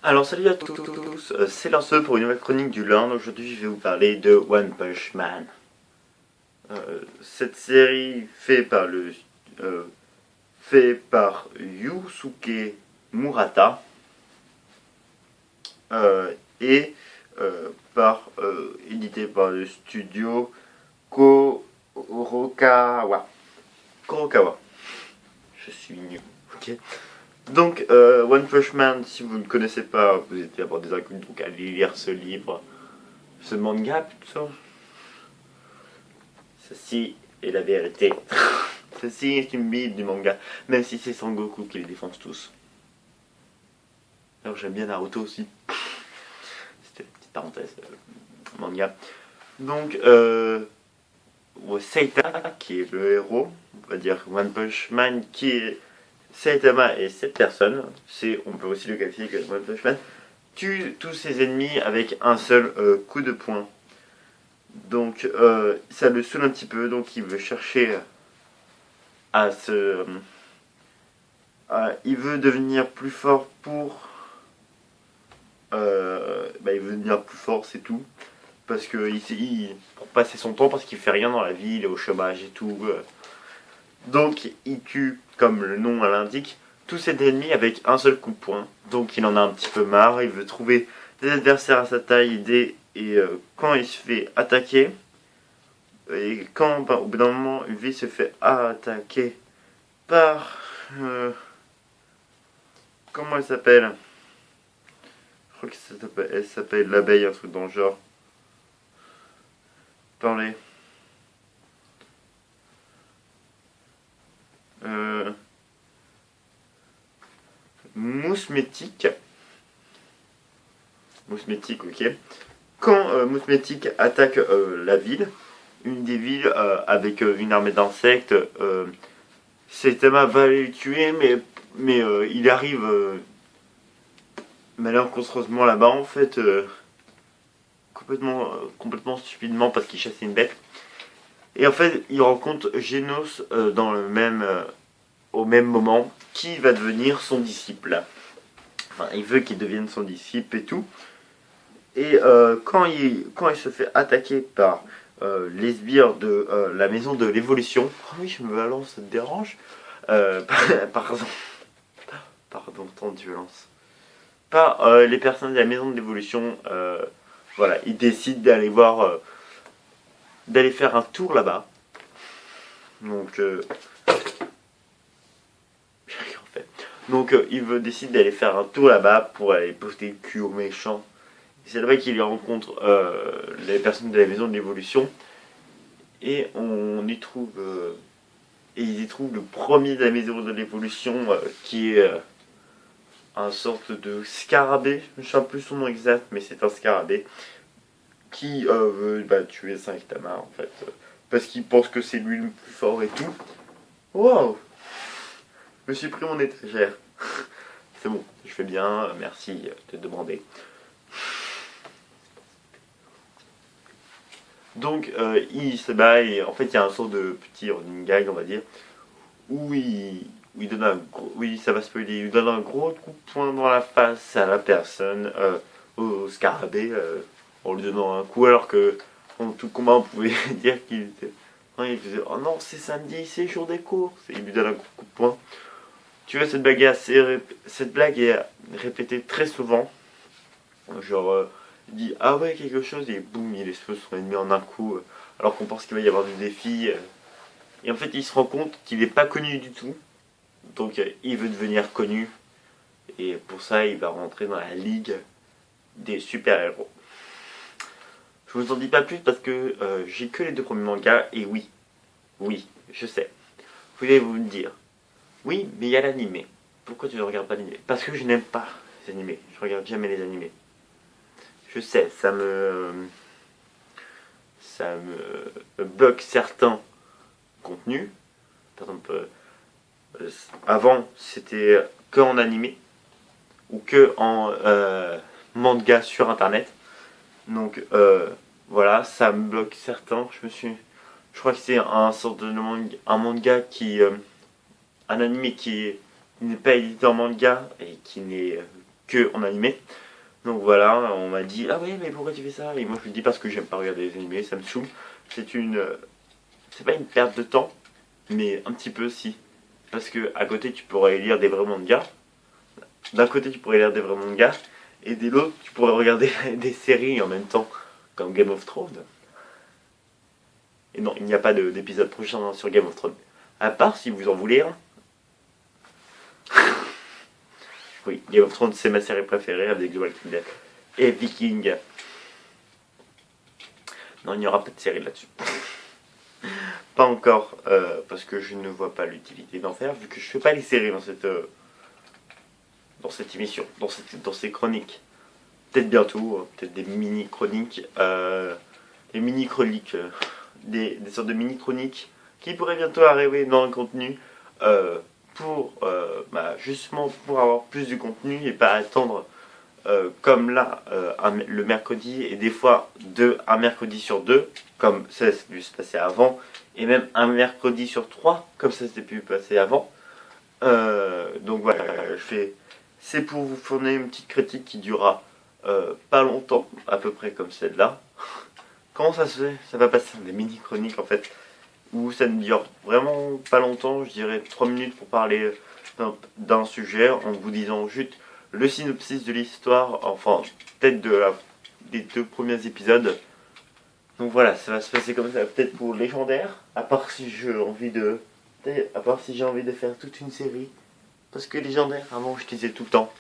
Alors salut à tous, c'est Lanceux pour une nouvelle chronique du Land. Aujourd'hui je vais vous parler de One Punch Man. Cette série fait par Yusuke Murata et édité par le studio Kurokawa. Kurokawa. Je suis nul. Ok. Donc, One Punch Man, si vous ne connaissez pas, vous êtes d'abord des inconnus, donc allez lire ce livre, ce manga plutôt. Ceci est la vérité. Ceci est une bible du manga, même si c'est Sangoku qui les défonce tous. Alors j'aime bien Naruto aussi. C'était une petite parenthèse, manga. Donc, Saitama qui est le héros, on va dire One Punch Man qui est Saitama et cette personne, on peut aussi le qualifier comme One Punch Man, tue tous ses ennemis avec un seul coup de poing. Donc ça le saoule un petit peu, donc il veut chercher à se... il veut devenir plus fort il veut devenir plus fort, c'est tout. Parce que pour passer son temps, parce qu'il fait rien dans la vie, il est au chômage et tout. Donc il tue, comme le nom l'indique, tous ses ennemis avec un seul coup de poing. Donc il en a un petit peu marre, il veut trouver des adversaires à sa taille, quand il se fait attaquer, et quand au bout d'un moment lui se fait attaquer par... comment elle s'appelle? Je crois elle s'appelle l'abeille, un truc dans le genre. Parlez. Mousmétique. Mousmétique, ok. Quand Mousmétique attaque la ville, une des villes avec une armée d'insectes, Saitama va les tuer, mais il arrive malencontreusement là-bas, en fait, complètement stupidement parce qu'il chassait une bête. Et en fait, il rencontre Genos au même moment, qui va devenir son disciple. Enfin, il veut qu'il devienne son disciple et tout. Et quand il se fait attaquer par les sbires de la maison de l'évolution... Oh oui, je me balance, ça te dérange pardon. Pardon, tant de violence. Par les personnes de la maison de l'évolution, voilà, il décide d'aller d'aller faire un tour là-bas. Donc, il décide d'aller faire un tour là-bas pour aller poster le cul aux méchants. C'est là-bas qu'il y rencontre les personnes de la maison de l'évolution. Et ils y trouvent le premier de la maison de l'évolution qui est un sorte de scarabée. Je ne sais plus son nom exact, mais c'est un scarabée qui veut tuer Saitama en fait. Parce qu'il pense que c'est lui le plus fort et tout. Wow! Je me suis pris mon étagère. C'est bon, je fais bien, merci de demander. Donc il se bat et en fait il y a un sort de petit running gag on va dire où il donne un gros, oui ça va spoiler, il donne un gros coup de poing dans la face à la personne, au scarabée, en lui donnant un coup alors que en tout combat on pouvait dire qu'il était... Non, il faisait oh non c'est samedi, c'est jour des courses et il lui donne un coup de poing. Tu vois cette blague est répétée très souvent, genre il dit ah ouais quelque chose et boum il explose son ennemi en un coup alors qu'on pense qu'il va y avoir du défi et en fait il se rend compte qu'il n'est pas connu du tout donc il veut devenir connu et pour ça il va rentrer dans la ligue des super héros. Je vous en dis pas plus parce que j'ai que les deux premiers mangas et oui je sais, vous allez vous me dire oui mais il y a l'animé, pourquoi tu ne regardes pas l'animé? Parce que je n'aime pas les animés, je regarde jamais les animés. Je sais, ça me bloque certains contenus. Par exemple, avant c'était que en animé ou que en manga sur internet. Donc voilà, ça me bloque certains. Je crois que c'est un sorte de un manga un animé qui n'est pas édité en manga et qui n'est que en animé. Donc voilà, on m'a dit ah ouais mais pourquoi tu fais ça? Et moi je lui dis parce que j'aime pas regarder les animés, ça me saoule. C'est pas une perte de temps, mais un petit peu si. Parce que à côté tu pourrais lire des vrais mangas. D'un côté tu pourrais lire des vrais mangas, et de l'autre tu pourrais regarder des séries en même temps, comme Game of Thrones. Et non, il n'y a pas d'épisode prochain sur Game of Thrones. À part si vous en voulez un. Oui, Game of Thrones c'est ma série préférée avec The Walking Dead et Viking. Non, il n'y aura pas de série là-dessus. Pas encore, parce que je ne vois pas l'utilité d'en faire, vu que je fais pas les séries dans cette émission, dans ces chroniques. Peut-être bientôt, peut-être des mini-chroniques, des sortes de mini-chroniques qui pourraient bientôt arriver dans le contenu justement pour avoir plus de contenu et pas attendre comme là le mercredi et des fois un mercredi sur deux comme ça s'est dû se passer avant et même un mercredi sur trois comme ça s'est pu passer avant. Donc voilà, c'est pour vous fournir une petite critique qui durera pas longtemps, à peu près comme celle-là. Comment ça se fait? Ça va passer des mini-chroniques en fait, où ça ne dure vraiment pas longtemps, je dirais 3 minutes pour parler d'un sujet, en vous disant juste le synopsis de l'histoire, enfin peut-être des 2 premiers épisodes. Donc voilà, ça va se passer comme ça, peut-être pour Légendaire, à part si j'ai envie de faire toute une série. Parce que Légendaire, avant je disais tout le temps.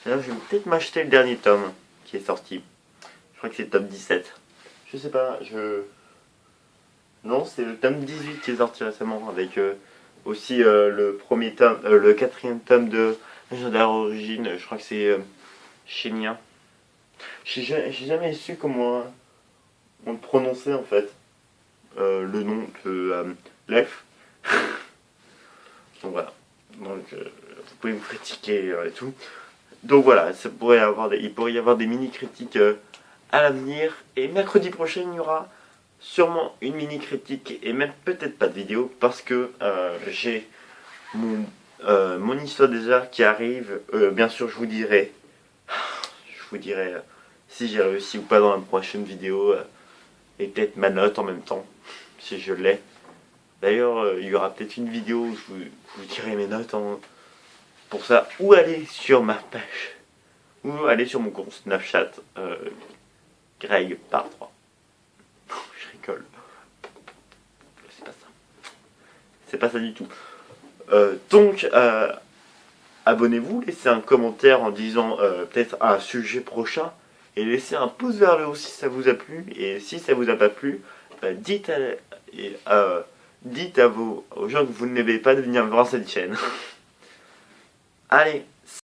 D'ailleurs, je vais peut-être m'acheter le dernier tome qui est sorti. Je crois que c'est le tome 17. Je sais pas, Non, c'est le tome 18 qui est sorti récemment, avec aussi le quatrième tome de Légendaire Origine, je crois que c'est Chényen. J'ai jamais su comment on le prononçait en fait, le nom de l'elfe. Donc voilà, donc vous pouvez me critiquer et tout. Donc voilà, il pourrait y avoir des mini-critiques à l'avenir. Et mercredi prochain, il y aura sûrement une mini-critique et même peut-être pas de vidéo parce que j'ai mon histoire déjà qui arrive. Bien sûr, je vous dirai si j'ai réussi ou pas dans la prochaine vidéo et peut-être ma note en même temps, si je l'ai. D'ailleurs, il y aura peut-être une vidéo où je vous dirai mes notes pour ça, ou aller sur ma page, ou aller sur mon compte Snapchat, Greg par 3. Je rigole. C'est pas ça. C'est pas ça du tout. Donc, abonnez-vous, laissez un commentaire en disant peut-être un sujet prochain, et laissez un pouce vers le haut si ça vous a plu, et si ça vous a pas plu, dites aux gens que vous n'aimez pas de venir voir cette chaîne. Allez,